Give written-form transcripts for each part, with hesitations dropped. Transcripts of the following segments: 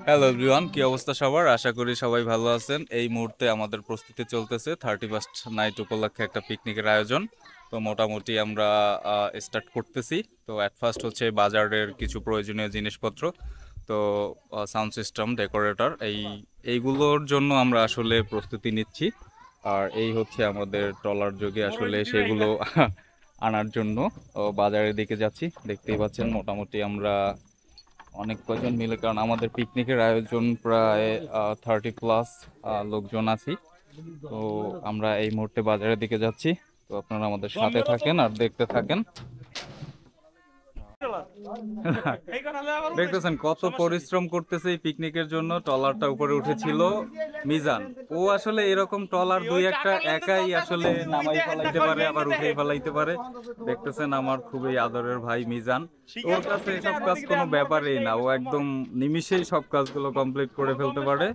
Hello everyone, কি অবস্থা সবার? আশা করি সবাই ভালো আছেন। এই মুহূর্তে আমাদের প্রস্তুতি চলতেছে 31st নাইট উপলক্ষে একটা পিকনিকের আয়োজন। তো মোটামুটি আমরা স্টার্ট করতেছি। তো অ্যাট ফার্স্ট হচ্ছে বাজারের কিছু প্রয়োজনীয় জিনিসপত্র, তো সাউন্ড সিস্টেম, ডেকোরেটর, এইগুলোর জন্য আমরা আসলে প্রস্তুতি নিচ্ছি। আর এই হচ্ছে আমাদের ট্রলার যোগে আসলে সেগুলো আনার জন্য বাজারের দিকে যাচ্ছি। দেখতেই পাচ্ছেন মোটামুটি আমরা অনেক কজন মিলে, কারণ আমাদের পিকনিকের আয়োজন প্রায় 30+ লোকজন আছি। তো আমরা এই মুহূর্তে বাজারের দিকে যাচ্ছি। তো আপনারা আমাদের সাথে থাকেন আর দেখতে থাকেন। দেখতেছেন কত পরিশ্রম করতেছে এই পিকনিকের জন্য। ট্রলারটা উপরে উঠেছিল মিজান, ও আসলে এরকম ট্রলার দুই একটা একাই আসলে নামাই ফেলাইতে পারে, আবার উঠেই ফেলাইতে পারে। দেখতেছেন আমার খুবই আদরের ভাই মিজান, ওর কাছে এসব কাজ কোনো ব্যাপারই না, ও একদম নিমিষেই সব কাজগুলো কমপ্লিট করে ফেলতে পারে।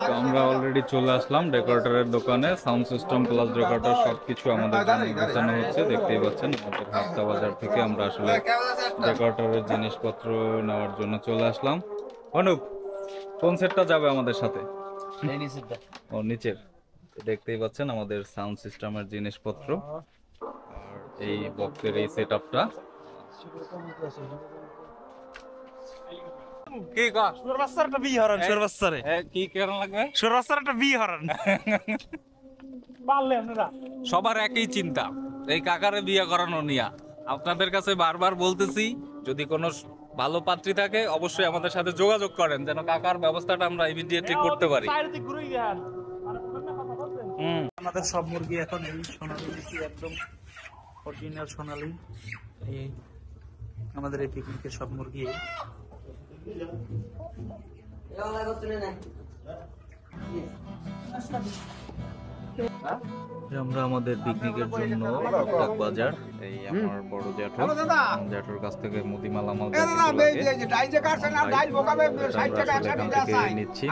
তো আমরা অলরেডি চলে আসলাম ডেকোরেটরের দোকানে। সাউন্ড সিস্টেম প্লাস ডেকোরেটর সবকিছু আমাদের জন্য গোছানো হচ্ছে। দেখতেই পাচ্ছেন আমাদের হাফতা বাজার থেকে আমরা আসলে ডেকোরেটরের জিনিসপত্র নেওয়ার জন্য চলে আসলাম। অনুপ, কোন সেটটা যাবে আমাদের সাথে? ও নিচের। দেখতেই পাচ্ছেন আমাদের সাউন্ড সিস্টেমের জিনিসপত্র আর এই বক্সের এই সেটআপটা। কি কা সুরবাসার একটা বি হরন, সুরবাসারে কি কেমন লাগবে? সুরবাসার একটা বি হরন পারলে আপনারা সবার একই চিন্তা, এই কাকারে বিয়ে করানো নিয়া। আপনাদের কাছে বারবার বলতেছি, যদি কোনো ভালো পাত্রী থাকে অবশ্যই আমাদের সাথে যোগাযোগ করেন, যেন কাকার ব্যবস্থাটা আমরা ইমিডিয়েটলি করতে পারি। আমাদের সব মুরগি এখন এই সোনালী একদম অরিজিনাল সোনালী। এই আমাদের এই পিকনিকের সব মুরগি আমরা আমাদের পিকনিকের জন্য বাজার, এই আমার বড় জ্যাঠুর কাছ থেকে মুদিমালা মাল নিচ্ছি।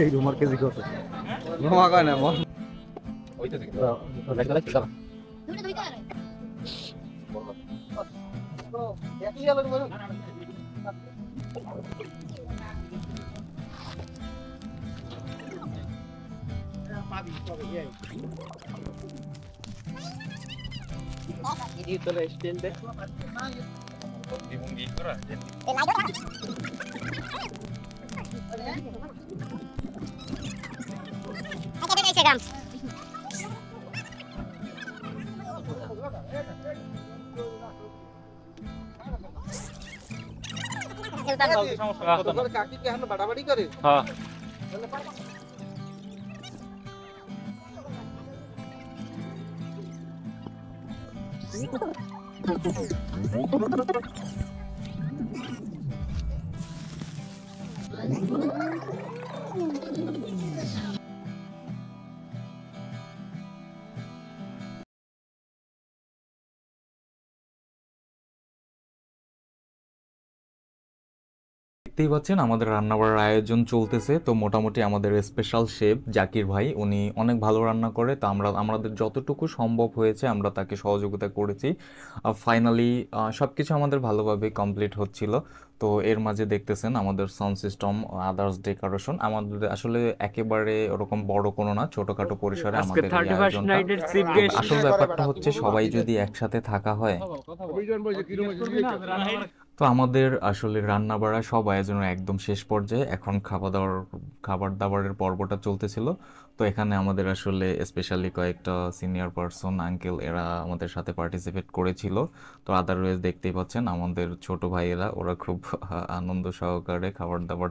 এই রুমার কেজি কত? বাড়াবাড়ি করে দেখতেই পাচ্ছেন আমাদের রান্নাবাড়ার আয়োজন চলতেছে। তো মোটামুটি আমাদের স্পেশাল শেফ জাকির ভাই, উনি অনেক ভালো রান্না করে। তো আমাদের যতটুকু সম্ভব হয়েছে আমরা তাকে সহযোগিতা করেছি। ফাইনালি সব কিছু আমাদের ভালোভাবে কমপ্লিট হচ্ছিল। তো এর মাঝে দেখতেছেন আমাদের সাউন্ড সিস্টেম, আদার্স ডেকোরেশন আমাদের আসলে একেবারে ওরকম বড় কোনো না, ছোটখাটো পরিসরে আমাদের আসল ব্যাপারটা হচ্ছে সবাই যদি একসাথে থাকা হয়। তো আমাদের আসলে রান্না বাড়া সব আয়োজনের একদম শেষ পর্যায়ে, এখন খাবার দাবারের পর্বটা চলতেছিল। তো এখানে আমাদের আসলে স্পেশালি কয়েকটা সিনিয়র পার্সন আঙ্কেল এরা আমাদের সাথে পার্টিসিপেট করেছিল। তো আদারওয়াইজ দেখতেই পাচ্ছেন আমাদের ছোট ভাইয়েরা, ওরা খুব আনন্দ সহকারে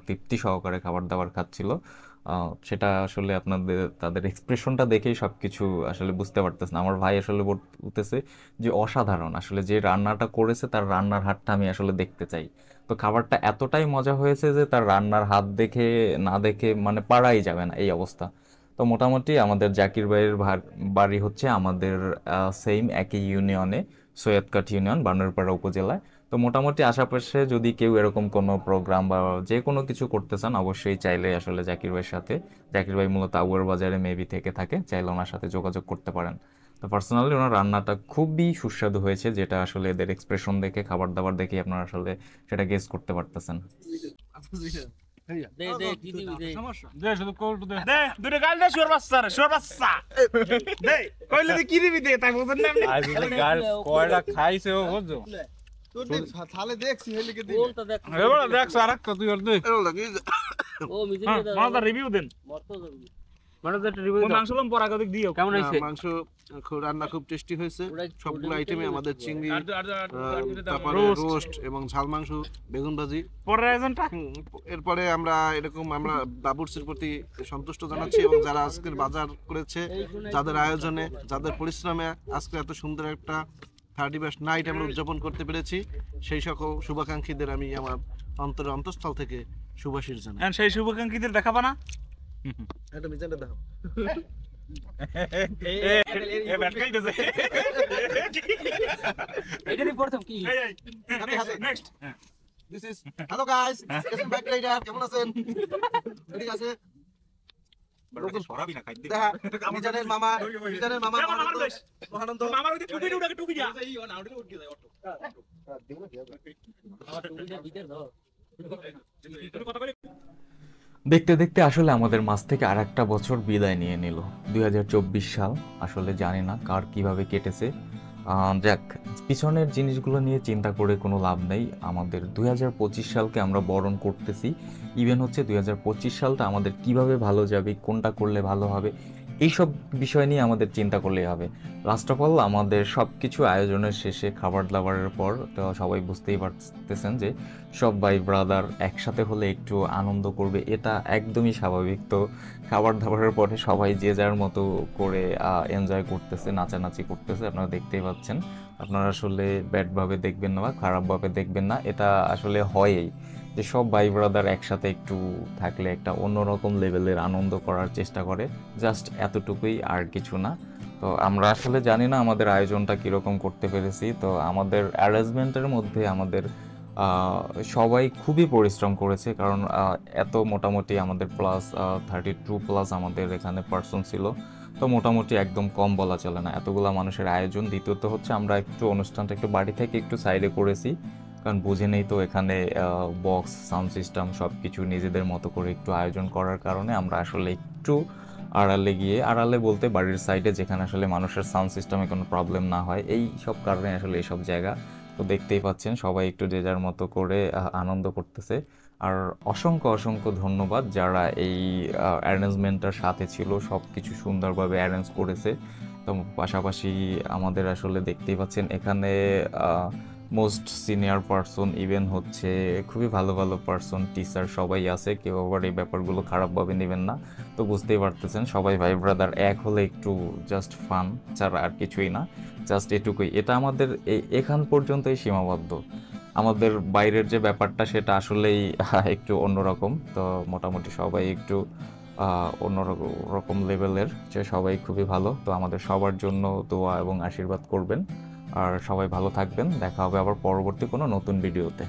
তৃপ্তি সহকারে খাবার দাবার খাচ্ছিল। সেটা আসলে তাদের এক্সপ্রেশনটা দেখেই সব কিছু আসলে বুঝতে পারতেছেন। আমার ভাই আসলে বলতেছে যে অসাধারণ, আসলে যে রান্নাটা করেছে তার রান্নার হাতটা আমি আসলে দেখতে চাই। তো খাবারটা এতটাই মজা হয়েছে যে তার রান্নার হাত দেখে না দেখে মানে পারাই যাবে না, এই অবস্থা। তো মোটামুটি আমাদের জাকির ভাইয়ের বাড়ি হচ্ছে আমাদের সেম একই ইউনিয়নে, সৈয়দকাঠ ইউনিয়ন, বানরপাড়া উপজেলায়। তো মোটামুটি আশেপাশে যদি কেউ এরকম কোনো প্রোগ্রাম বা যে কোনো কিছু করতে চান অবশ্যই চাইলে আসলে জাকির ভাইয়ের সাথে, জাকির ভাই মূলত আউয়ার বাজারে মেবি থেকে থাকে, চাইলে ওনার সাথে যোগাযোগ করতে পারেন। তো পার্সোনালি ওনার রান্নাটা খুবই সুস্বাদু হয়েছে, যেটা আসলে এদের এক্সপ্রেশন দেখে, খাবার দাবার দেখে আপনারা আসলে সেটা গেস করতে পারতেছেন। খাইছে ও বুঝছো তাহলে দেখছি হেলিকে দিই এবার দেখছ আরেকটা তুই আর দে মালটা রিভিউ দেন মাংস লম পরাগতিক দিও কেমন হইছে মাংস রান্না খুব টেস্টি হয়েছে। সবগুলো আইটেমে আমাদের চিংড়ি, তারপরে রোস্ট এবং ঝাল মাংস, বেগুন ভাজি। পরের আয়োজনটা এরপরে আমরা বাবুর্চির প্রতি সন্তুষ্ট জানাচ্ছি এবং যারা আজকের বাজার করেছে, যাদের আয়োজনে, যাদের পরিশ্রমে আজকে এত সুন্দর একটা 31st নাইট আমরা উদযাপন করতে পেরেছি, সেই সকল শুভাকাঙ্ক্ষীদের আমি আমার অন্তরের অন্তঃস্থল থেকে শুভাশীষ জানাই। সেই শুভাকাঙ্ক্ষীদের দেখাবা না এটা মিজানটা দেখো। This is hello guys, welcome back later. কেমন আছেন? ঠিক আছে। দেখা মিজানের মামা মহানন্দ আমার ওইটা টুপি উড়াকে টুপি যা দেখতে দেখতে আসলে আমাদের মাঝ থেকে আরেকটা বছর বিদায় নিয়ে নিল। 2024 সাল আসলে জানি না কার কিভাবে কেটেছে। যাক, পিছনের জিনিসগুলো নিয়ে চিন্তা করে কোনো লাভ নেই। আমাদের 2025 সালকে আমরা বরণ করতেছি। ইভেন হচ্ছে 2025 সালটা আমাদের কিভাবে ভালো যাবে, কোনটা করলে ভালো হবে, এইসব বিষয় নিয়ে আমাদের চিন্তা করলেই হবে। লাস্ট অফ অল আমাদের সব কিছু আয়োজনের শেষে খাবার দাবারের পর তো সবাই বুঝতেই পারতেছেন যে সব ভাই ব্রাদার একসাথে হলে একটু আনন্দ করবে, এটা একদমই স্বাভাবিক। তো খাবার দাবারের পরে সবাই যে যার মতো করে এনজয় করতেছে, নাচানাচি করতেছে, আপনারা দেখতেই পাচ্ছেন। আপনারা আসলে ব্যাডভাবে দেখবেন না বা খারাপভাবে দেখবেন না, এটা আসলে হয়ই যে সব ভাই ব্রাদার একসাথে একটু থাকলে একটা অন্যরকম লেভেলের আনন্দ করার চেষ্টা করে, জাস্ট এতটুকুই, আর কিছু না। তো আমরা আসলে জানি না আমাদের আয়োজনটা কীরকম করতে পেরেছি। তো আমাদের অ্যারেঞ্জমেন্টের মধ্যে আমাদের সবাই খুবই পরিশ্রম করেছে, কারণ এত মোটামুটি আমাদের প্লাস 32+ আমাদের এখানে পার্সন ছিল। তো মোটামুটি একদম কম বলা চলে না, এতগুলা মানুষের আয়োজন। দ্বিতীয়ত হচ্ছে আমরা একটু অনুষ্ঠানটা একটু বাড়ি থেকে একটু সাইডে করেছি, কারণ বুঝে নেই তো এখানে বক্স, সাউন্ড সিস্টেম সব কিছু নিজেদের মতো করে একটু আয়োজন করার কারণে আমরা আসলে একটু আড়ালে গিয়ে, আড়ালে বলতে বাড়ির সাইডে, যেখানে আসলে মানুষের সাউন্ড সিস্টেমে কোনো প্রবলেম না হয়, এই সব কারণে আসলে এইসব জায়গা। তো দেখতেই পাচ্ছেন সবাই একটু যে যার মতো করে আনন্দ করতেছে। আর অসংখ্য অসংখ্য ধন্যবাদ যারা এই অ্যারেঞ্জমেন্টটার সাথে ছিল, সব কিছু সুন্দরভাবে অ্যারেঞ্জ করেছে। তো পাশাপাশি আমাদের আসলে দেখতেই পাচ্ছেন এখানে মোস্ট সিনিয়র পারসন, ইভেন হচ্ছে খুবই ভালো ভালো পারসন, টিচার সবাই আছে। কেউ আবার এই ব্যাপারগুলো খারাপভাবে নেবেন না। তো বুঝতেই পারতেছেন সবাই ভাই ব্রাদার এক হলে একটু জাস্ট ফান ছাড়া আর কিছুই না, জাস্ট এটুকুই। এটা আমাদের এখান পর্যন্তই সীমাবদ্ধ। আমাদের বাইরের যে ব্যাপারটা সেটা আসলেই একটু অন্যরকম। তো মোটামুটি সবাই একটু অন্যরকম লেভেলের, যে সবাই খুবই ভালো। তো আমাদের সবার জন্য দোয়া এবং আশীর্বাদ করবেন, আর সবাই ভালো থাকবেন। দেখা হবে আবার পরবর্তী কোনো নতুন ভিডিওতে।